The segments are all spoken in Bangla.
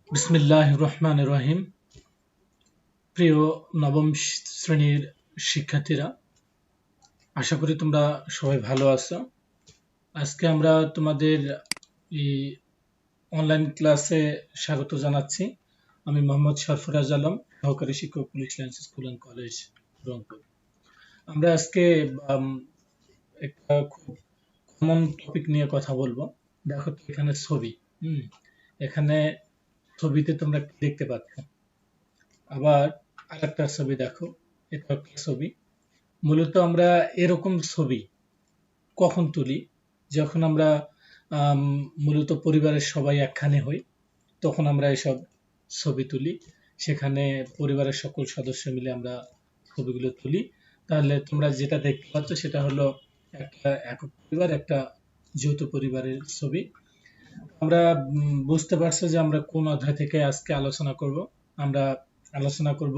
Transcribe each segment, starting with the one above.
বিসমিল্লাহির রহমানির রহিম। প্রিয় নবম শ্রেণীর শিক্ষার্থীরা, আশা করি তোমরা সবাই ভালো আছো। আজকে আমরা তোমাদের এই অনলাইন ক্লাসে স্বাগত জানাচ্ছি। আমি মোহাম্মদ সরফরাজ আলম, সহকারী শিক্ষক, police lines school and college, Rangpur. আমরা আজকে একটা খুব কমন টপিক নিয়ে কথা বলবো। দেখো তো এখানে ছবি, এখানে ছবিতে তোমরা কি দেখতে পাচ্ছ? আবার আরেকটা ছবি দেখো, এটা একটা ছবি। মূলত আমরা এরকম ছবি কখন তুলি? যখন আমরা মূলত পরিবারের সবাই একখানে হই, তখন আমরা এসব ছবি তুলি। সেখানে পরিবারের সকল সদস্য মিলে আমরা ছবিগুলো তুলি। তাহলে তোমরা যেটা দেখতে পাচ্ছ সেটা হলো একটা একক পরিবার, একটা যৌথ পরিবারের ছবি। আমরা বুঝতে পারছো যে আমরা কোন অধ্যায় থেকে আজকে আলোচনা করব। আমরা আলোচনা করব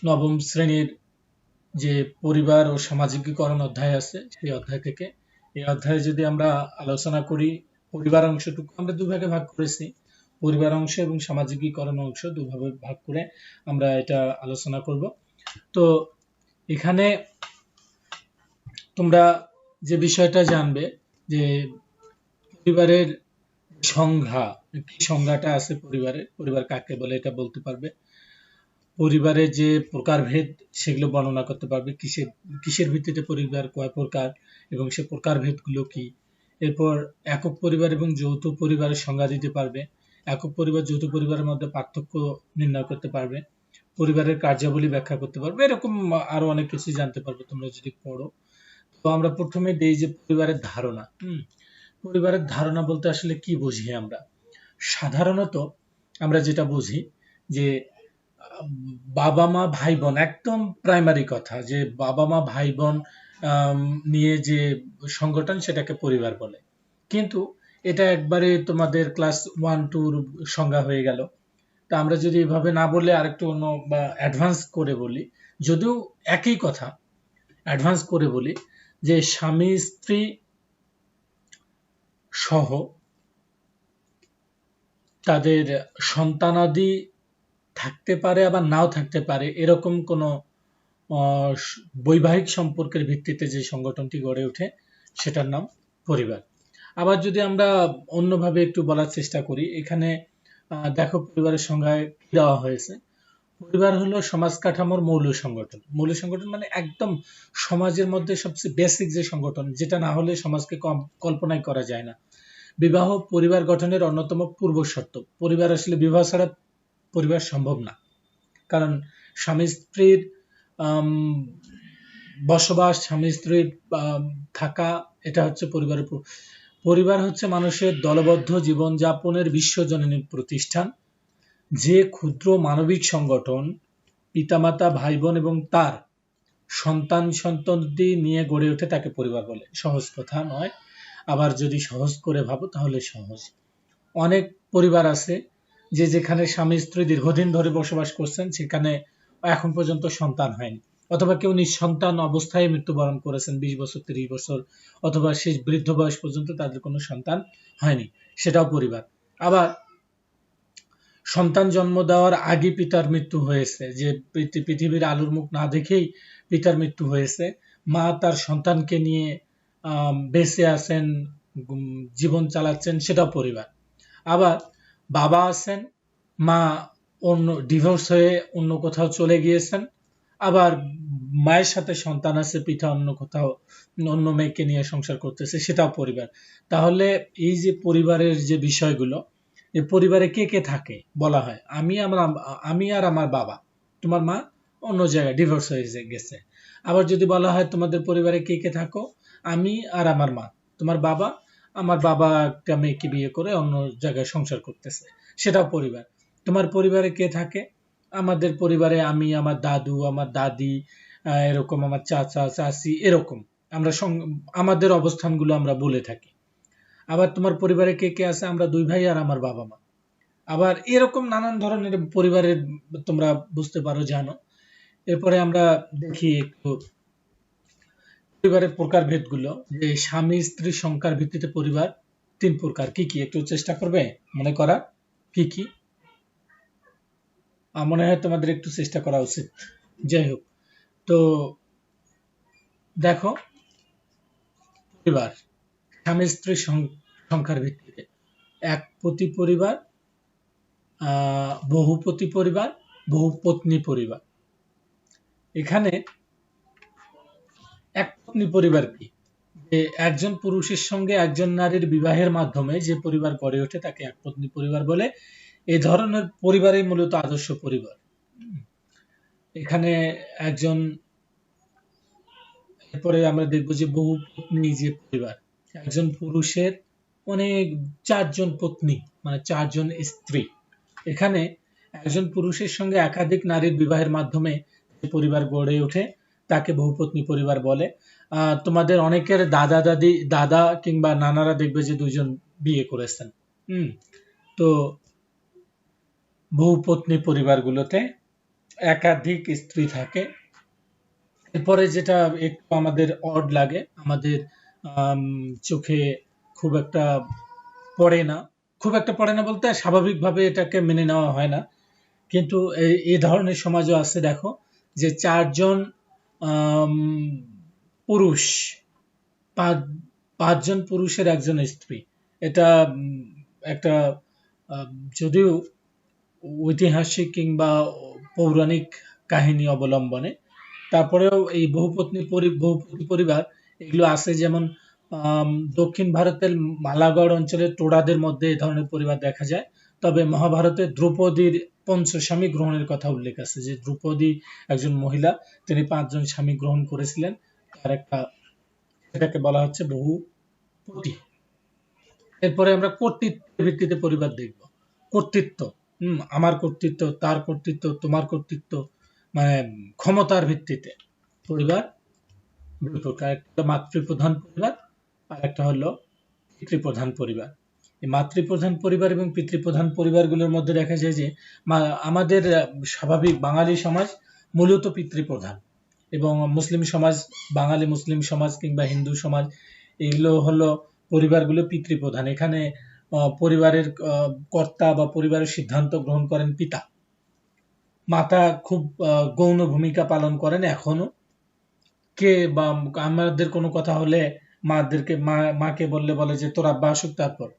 নবম শ্রেণীর যে পরিবার ও সামাজিকীকরণ অধ্যায় আছে সেই অধ্যায় থেকে। এই অধ্যায়ে যদি আমরা আলোচনা করি, পরিবার অংশটুকু আমরা দুভাগে ভাগ করেছি, পরিবার অংশ এবং সামাজিকীকরণ অংশ, দুভাবে ভাগ করে আমরা এটা আলোচনা করব। তো এখানে তোমরা যে বিষয়টা জানবে যে পরিবারের সংজ্ঞা, কি সংজ্ঞাটা আছে পরিবারের, পরিবার কাকে বলে এটা বলতে পারবে, পরিবারের যে প্রকারভেদ সেগুলো বর্ণনা করতে পারবে, কিসের ভিত্তিতে পরিবার কয় প্রকার এবং সে প্রকারভেদগুলো কি। এরপর একক পরিবার এবং যৌথ পরিবারের সংজ্ঞা দিতে পারবে, একক পরিবার যৌথ পরিবারের মধ্যে পার্থক্য নির্ণয় করতে পারবে, পরিবারের কার্যাবলী ব্যাখ্যা করতে পারবে। এরকম আরো অনেক কিছু জানতে পারবে তোমরা যদি পড়ো। তো আমরা প্রথমে দেই যে পরিবারের ধারণা। পরিবারের ধারণা বলতে আসলে কি বুঝি আমরা? সাধারণত আমরা যেটা বুঝি যে বাবা মা ভাই বোন, একদম প্রাইমারি কথা, যে বাবা মা ভাই বোন নিয়ে যে সংগঠন সেটাকে পরিবার বলে। কিন্তু এটা একবারে তোমাদের ক্লাস 1-2 সংজ্ঞা হয়ে গেল। তা আমরা যদি এভাবে না বলে আরেকটু অন্য বা অ্যাডভান্স করে বলি, যদিও একই কথা, অ্যাডভান্স করে বলি যে স্বামী স্ত্রী সহ তাদের সন্তানাদি থাকতে পারে আবার নাও থাকতে পারে, এরকম কোনো বৈবাহিক সম্পর্কের ভিত্তিতে যে সংগঠনটি গড়ে ওঠে সেটার নাম পরিবার। আবার যদি আমরা অন্যভাবে একটু বলার চেষ্টা করি, এখানে দেখো পরিবারের সংজ্ঞায় দেওয়া হয়েছে, পরিবার হলো সমাজ কাঠামোর মৌল সংগঠন। মৌল সংগঠন মানে একদম সমাজের মধ্যে সবচেয়ে বেসিক যে সংগঠন, যেটা না হলে সমাজকে কল্পনাই করা যায় না। বিবাহ পরিবার গঠনের অন্যতম পূর্ব শর্ত। পরিবার আসলে বিবাহ ছাড়া পরিবার সম্ভব না, কারণ স্বামী স্ত্রীর বসবাস, স্বামী স্ত্রীর থাকা, এটা হচ্ছে পরিবারের। পরিবার হচ্ছে মানুষের দলবদ্ধ জীবনযাপনের বিশ্বজনীন প্রতিষ্ঠান। যে ক্ষুদ্র মানবিক সংগঠন পিতামাতা, ভাই বোন এবং তার সন্তানাদি নিয়ে গড়ে ওঠে তাকে পরিবার বলে। সহজ কথা নয়, আবার যদি সহজ করে ভাবো তাহলে সহজ। অনেক পরিবার আছে যে যেখানে স্বামী স্ত্রী দীর্ঘদিন ধরে বসবাস করছেন, সেখানে এখন পর্যন্ত সন্তান হয়নি, অথবা কেউ নিঃসন্তান অবস্থায় মৃত্যুবরণ করেছেন 20 বছর, 30 বছর, অথবা শেষ বৃদ্ধ বয়স পর্যন্ত তাদের কোনো সন্তান হয়নি, সেটাও পরিবার। আবার সন্তান জন্ম দেওয়ার আগে পিতার মৃত্যু হয়েছে, যে পৃথিবীর আলোর মুখ না দেখেই পিতার মৃত্যু হয়েছে, মা তার সন্তানকে নিয়ে বেঁচে আছেন, জীবন চালাচ্ছেন, সেটাও পরিবার। আবার বাবা আছেন, মা অন্য ডিভোর্স হয়ে অন্য কোথাও চলে গিয়েছেন, আবার মায়ের সাথে সন্তান আছে, পিতা অন্য কোথাও অন্য মেয়েকে নিয়ে সংসার করতেছে, সেটাও পরিবার। তাহলে এই যে পরিবারের যে বিষয়গুলো, এই পরিবারে কে কে থাকে বলা হয় আমি আর আমার বাবা, তোমার মা অন্য জায়গায় ডিভোর্স হয়ে গেছে। আবার যদি বলা হয় তোমাদের পরিবারে কে কে থাকো, আমি আর আমার মা, তোমার বাবা, আমার বাবা একটা মেয়েকে বিয়ে করে অন্য জায়গায় সংসার করতেছে, সেটাও পরিবার। তোমার পরিবারে কে থাকে? আমাদের পরিবারে আমি, আমার দাদু, আমার দাদি, এরকম আমার চাচা চাচি, এরকম আমরা আমাদের অবস্থানগুলো আমরা বলে থাকি। আবার তোমার পরিবারে কে কে আছে? আমরা 2 ভাই আর আমার বাবা মা। আবার এরকম নানান ধরনের পরিবারের তোমরা বুঝতে পারো, জানো। এরপরে আমরা দেখি একটু পরিবারের প্রকারভেদ গুলো, যে স্বামী স্ত্রী সংখ্যার ভিত্তিতে পরিবার 3 প্রকার। কি কি একটু চেষ্টা করবে মনে করা? কি কি মনে হয় তোমাদের একটু চেষ্টা করা উচিত। যাই হোক, তো দেখো, পরিবার স্বামী স্ত্রী সংখ্যার ভিত্তিতে একপতি পরিবার, বহুপতি পরিবার, বহুপত্নী পরিবার। এখানে একপত্নী পরিবার কি? যে একজন পুরুষের সঙ্গে একজন নারীর বিবাহের মাধ্যমে যে পরিবার গড়ে ওঠে তাকে একপত্নী পরিবার বলে। এই ধরনের পরিবারই মূলত আদর্শ পরিবার। এখানে একজন, এরপরে আমরা দেখবো যে বহুপত্নী যে পরিবার, একজন পুরুষের অনেক চারজন পত্নী, মানে চারজন স্ত্রী। এখানে একজন পুরুষের সঙ্গে একাধিক নারীর বিবাহের মাধ্যমে যে পরিবার গড়ে ওঠে তাকে বহুপত্নী পরিবার বলে। তোমাদের অনেকের দাদা কিংবা নানারা দেখবে যে দুইজন বিয়ে করেছেন। তো বহুপত্নী পরিবারগুলোতে একাধিক স্ত্রী থাকে। এরপরে যেটা একটু আমাদের অড লাগে, আমাদের চোখে খুব একটা পড়ে না বলতে স্বাভাবিকভাবে এটাকে মেনে নেওয়া হয় না, কিন্তু এই ধরনের সমাজও আছে। দেখো যে চারজন পুরুষ, পাঁচজন পুরুষের একজন স্ত্রী। এটা একটা যদিও ঐতিহাসিক কিংবা পৌরাণিক কাহিনী অবলম্বনে, তারপরেও এই বহুপত্নী পরিবার এগুলো আছে। যেমন দক্ষিণ ভারতের মালাগড় অঞ্চলের টোড়াদের মধ্যে এই ধরনের পরিবার দেখা যায়। তবে মহাভারতে দ্রৌপদীর পঞ্চস্বামী গ্রহণের কথা উল্লেখ আছে, যে দ্রৌপদী একজন মহিলা, তিনি 5 জন স্বামী গ্রহণ করেছিলেন। তার একটা, এটাকে বলা হচ্ছে বহুপতি। এরপরে আমরা কর্তৃত্বের ভিত্তিতে পরিবার দেখব। কর্তৃত্ব, আমার কর্তৃত্ব, তার কর্তৃত্ব, তোমার কর্তৃত্ব, মানে ক্ষমতার ভিত্তিতে পরিবার দুই প্রকার, একটা মাতৃপ্রধান পরিবার আর একটা হলো পিতৃপ্রধান পরিবার। এই মাতৃপ্রধান পরিবার এবং পিতৃপ্রধান পরিবারগুলোর মধ্যে দেখা যায় যে আমাদের স্বাভাবিক বাঙালি সমাজ মূলত পিতৃপ্রধান, এবং মুসলিম সমাজ, বাঙালি মুসলিম সমাজ কিংবা হিন্দু সমাজ, এগুলো হলো পরিবারগুলো পিতৃপ্রধান। এখানে পরিবারের কর্তা বা পরিবারের সিদ্ধান্ত গ্রহণ করেন পিতা। মাতা খুব গৌণ ভূমিকা পালন করেন এখনো। কে বা আমাদের কোনো কথা হলে মাকে বলে যে তোর আব্বা আসুক তারপর।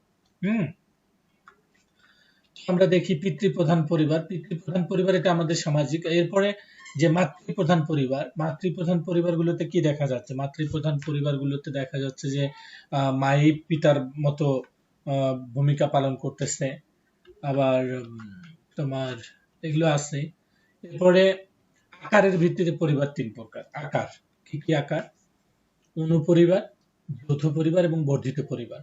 আমরা দেখি পিতৃপ্রধান পরিবার এটা আমাদের সামাজিক। এরপরে যে মাতৃপ্রধান পরিবারগুলোতে কি দেখা যাচ্ছে? মাতৃপ্রধান পরিবারগুলোতে দেখা যাচ্ছে যে মাই পিতার মতো ভূমিকা পালন করতেছে। আবার তোমার এগুলো আছে। এরপরে আকারের ভিত্তিতে পরিবার 3 প্রকার। আকার কি কি আকার? অনুপরিবার, যৌথ পরিবার এবং বর্ধিত পরিবার।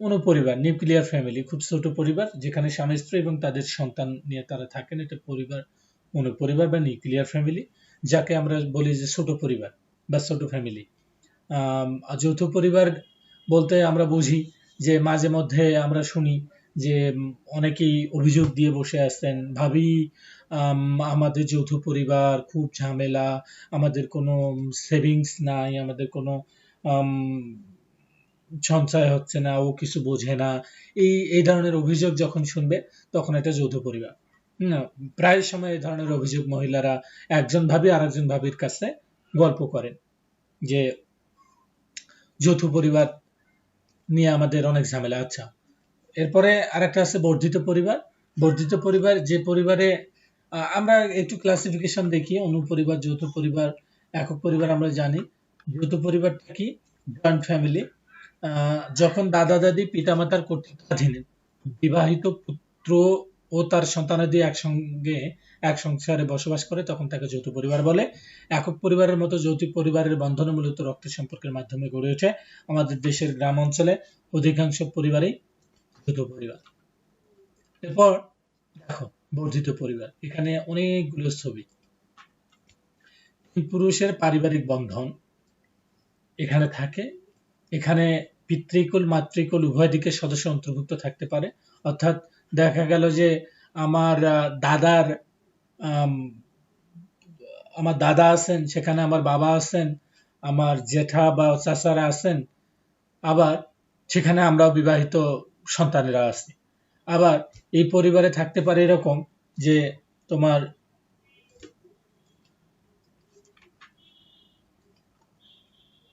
অনুপরিবার, নিউক্লিয়ার ফ্যামিলি, খুব ছোট পরিবার যেখানে স্বামী স্ত্রী এবং তাদের সন্তান নিয়ে তারা থাকেন, এটা পরিবার অনুপরিবার বা নিউক্লিয়ার ফ্যামিলি, যাকে আমরা বলি যে ছোট পরিবার বা ছোট ফ্যামিলি। যৌথ পরিবার বলতে আমরা বুঝি যে মাঝে মধ্যে আমরা শুনি যে অনেকেই অভিযোগ দিয়ে বসে আছেন, ভাবি আমাদের যৌথ পরিবার খুব ঝামেলা, আমাদের কোনো সেভিংস নাই, আমাদের কোনো সঞ্চয় হচ্ছে না, ও কিছু বোঝে না। এই ধরনের অভিযোগ যখন শুনবে তখন এটা যৌথ পরিবার। প্রায় সময় এই ধরনের অভিযোগ মহিলারা একজন ভাবি আর একজন ভাবির কাছে গল্প করেন যে যৌথ পরিবার নিয়ে আমাদের অনেক ঝামেলা। আচ্ছা, এরপরে আরেকটা আছে বর্ধিত পরিবার। বর্ধিত পরিবার যে পরিবারে আমরা একটু ক্লাসিফিকেশন দেখি, অনুপরিবার, যৌথ পরিবার, একক পরিবার। আমরা জানি যৌথ পরিবারটা কি, জয়েন্ট ফ্যামিলি। যখন দাদা দাদি পিতামাতার কর্তৃত্বাধীন বিবাহিত পুত্র ও তার সন্তানাদি একসঙ্গে এক সংসারে বসবাস করে তখন তাকে যৌথ পরিবার বলে। একক পরিবারের মতো যৌথ পরিবারের বন্ধন মূলত রক্তের সম্পর্কের মাধ্যমে গড়ে ওঠে। আমাদের দেশের গ্রাম অঞ্চলে অধিকাংশ পরিবারই যৌথ পরিবার। এরপর দেখো বর্ধিত পরিবার, এখানে অনেকগুলো ছবি। পুরুষের পারিবারিক বন্ধন এখানে থাকে। এখানে পিতৃকুল মাতৃকুল উভয় দিকের সদস্য অন্তর্ভুক্ত থাকতে পারে। অর্থাৎ দেখা গেল যে আমার দাদা আছেন, সেখানে আমার বাবা আছেন, আমার জেঠা বা চাচারা আছেন, আবার সেখানে আমরাও বিবাহিত সন্তানেরা আছি। আবার এই পরিবারে থাকতে পারে এরকম যে তোমার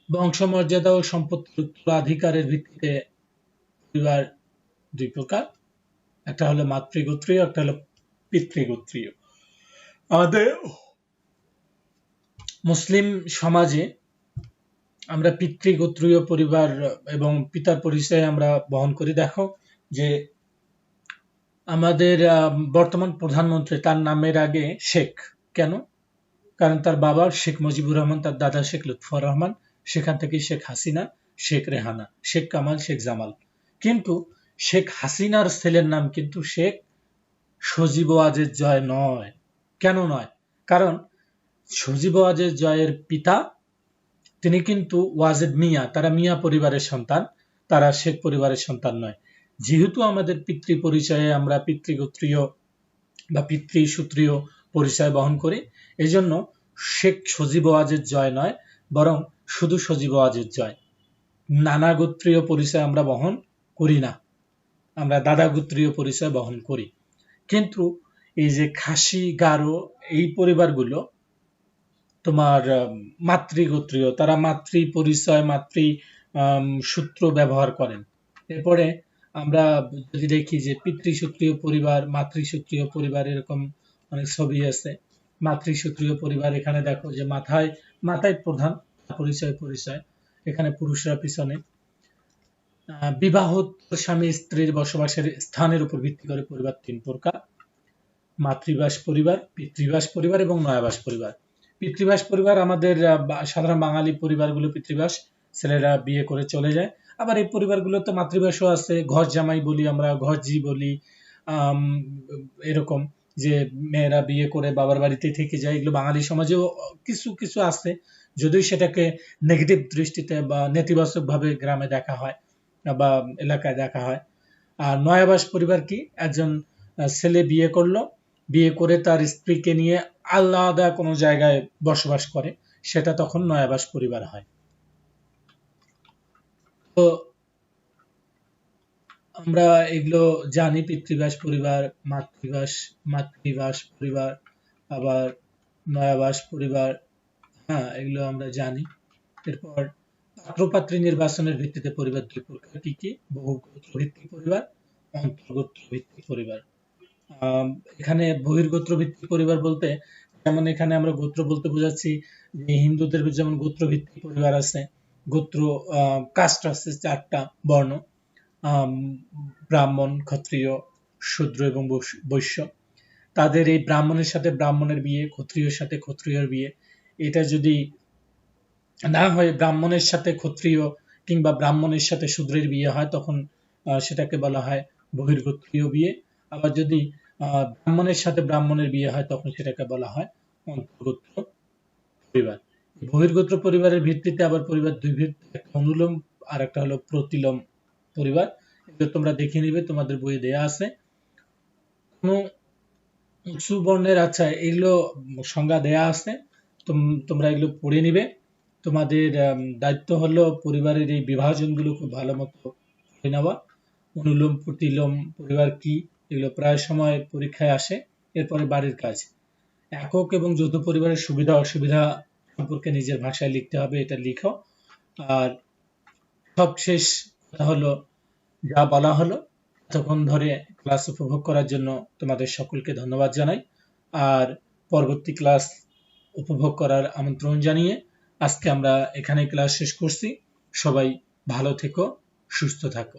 বংশমর্যাদা ও সম্পত্তির উত্তরাধিকারের ভিত্তিতে পরিবার দুই প্রকার, একটা হলো মাতৃগোত্রীয়, একটা হলো পিতৃগোত্রীয়। আমাদের মুসলিম সমাজে আমরা পিতৃগোত্রীয় পরিবার এবং পিতার পরিচয় আমরা বহন করি। দেখো যে আমাদের বর্তমান প্রধানমন্ত্রী, তার নামের আগে শেখ। কেন? কারণ তার বাবা শেখ মুজিবুর রহমান, তার দাদা শেখ লুৎফর রহমান, সেখান থেকে শেখ হাসিনা, শেখ রেহানা, শেখ কামাল, শেখ জামাল। কিন্তু শেখ হাসিনার ছেলের নাম কিন্তু শেখ সজীব ওয়াজেদ জয় নয়। কেন নয়? কারণ সজীব ওয়াজেদ জয়ের পিতা তিনি কিন্তু ওয়াজেদ মিয়া, তারা মিয়া পরিবারের সন্তান, তারা শেখ পরিবারের সন্তান নয়। যেহেতু আমাদের পিতৃ পরিচয়ে আমরা পিতৃগোত্রীয় বা পিতৃসূত্রীয় পরিচয় বহন করি, এই জন্য শেখ সজীব ওয়াজেদ জয় নয়, বরং শুধু সজীব ওয়াজেদ জয়। নানা গোত্রীয় পরিচয় আমরা বহন করি না, আমরা দাদা গোত্রীয় পরিচয় বহন করি। কিন্তু এই যে খাসি, গারো, এই পরিবারগুলো তোমার মাতৃগোত্রীয়, তারা মাতৃ পরিচয়, মাতৃ সূত্র ব্যবহার করেন। এরপরে আমরা যদি দেখি যে পিতৃসূত্রীয় পরিবার, মাতৃসূত্রীয় পরিবার, এরকম অনেক ছবি আছে। মাতৃসূত্রীয় পরিবার, এখানে দেখো যে মাথায় প্রধান পরিচয়, এখানে পুরুষরা পিছনে। বিবাহোত্তর স্বামী স্ত্রীর বসবাসের স্থানের উপর ভিত্তি করে পরিবার তিন প্রকার: মাতৃবাস পরিবার, পিতৃবাস পরিবার এবং নয়াবাস পরিবার। পিতৃবাস পরিবার আমাদের সাধারণ বাঙালি পরিবারগুলো পিতৃবাস, ছেলেরা বিয়ে করে চলে যায়। আবার এই পরিবারগুলো তো মাতৃবাসও আছে, ঘর জামাই বলি আমরা, ঘরজি বলি, এরকম যে মেয়েরা বিয়ে করে বাবার বাড়িতে থেকে যায়। এগুলো বাঙালি সমাজেও কিছু কিছু আছে, যদিও সেটাকে নেগেটিভ দৃষ্টিতে বা নেতিবাচক ভাবে গ্রামে দেখা হয় বা এলাকায় দেখা হয়। আর নয়াবাস পরিবার কি? একজন ছেলে বিয়ে করলো, বিয়ে করে তার স্ত্রীকে নিয়ে আলাদা কোনো জায়গায় বসবাস করে, সেটা তখন নয়াবাস পরিবার হয়। তো আমরা এগুলো জানি, পিতৃবাস পরিবার, মাতৃবাস পরিবার, আবার নয়াবাস পরিবার, হ্যাঁ এগুলো আমরা জানি। এরপর পাত্রপাত্রী নির্বাচনের ভিত্তিতে পরিবার দুই প্রকার, কি কি? বহুগোত্র ভিত্তিক পরিবার, অন্তর্গোত্র ভিত্তিক পরিবার। এখানে বহির্গোত্র ভিত্তিক পরিবার বলতে, যেমন এখানে আমরা গোত্র বলতে বোঝাচ্ছি যে হিন্দুদের যেমন গোত্র ভিত্তিক পরিবার আছে, গোত্র কাস্ট আছে চারটা বর্ণ: ব্রাহ্মণ, ক্ষত্রিয়, শূদ্র এবং বৈশ্য। তাদের এই ব্রাহ্মণের সাথে ব্রাহ্মণের বিয়ে, ক্ষত্রিয়ের সাথে ক্ষত্রিয়ের বিয়ে, এটা যদি না হয় ব্রাহ্মণের সাথে ক্ষত্রিয় কিংবা ব্রাহ্মণের সাথে শূদ্রের বিয়ে হয়, তখন সেটাকে বলা হয় বহির্গোত্রীয় বিয়ে। আবার যদি ব্রাহ্মণের সাথে ব্রাহ্মণের বিয়ে হয়, তখন সেটাকে বলা হয় অন্তর্গোত্র পরিবার। বহির্গোত্র পরিবারের ভিত্তিতে আবার পরিবার দুই ভিত্তি, একটা অনুলোম আর একটা হলো প্রতিলোম পরিবার। এগুলো তোমরা দেখে নিবে, তোমাদের বইয়ে দেয়া আছে। কোন উঁচু বর্ণের, আচ্ছা এগুলো সংজ্ঞা দেয়া আছে, তোমরা এগুলো পড়ে নিবে। তোমাদের দায়িত্ব হলো পরিবারের এই বিভাজনগুলো খুব ভালো মতো পড়ে নেওয়া। অনুলোম, প্রতিলোম পরিবার কি, এগুলো প্রায় সময় পরীক্ষায় আসে। এরপরে বাড়ির কাজ, একক এবং যৌথ পরিবারের সুবিধা অসুবিধা সম্পর্কে নিজের ভাষায় লিখতে হবে, এটা লিখো। আর সবশেষ কথা হলো, যা বলা হলো তখন ধরে ক্লাস উপভোগ করার জন্য তোমাদের সকলকে ধন্যবাদ জানাই। আর পরবর্তী ক্লাস উপভোগ করার আমন্ত্রণ জানিয়ে আজকে আমরা এখানে ক্লাস শেষ করছি। সবাই ভালো থেকো, সুস্থ থাকো।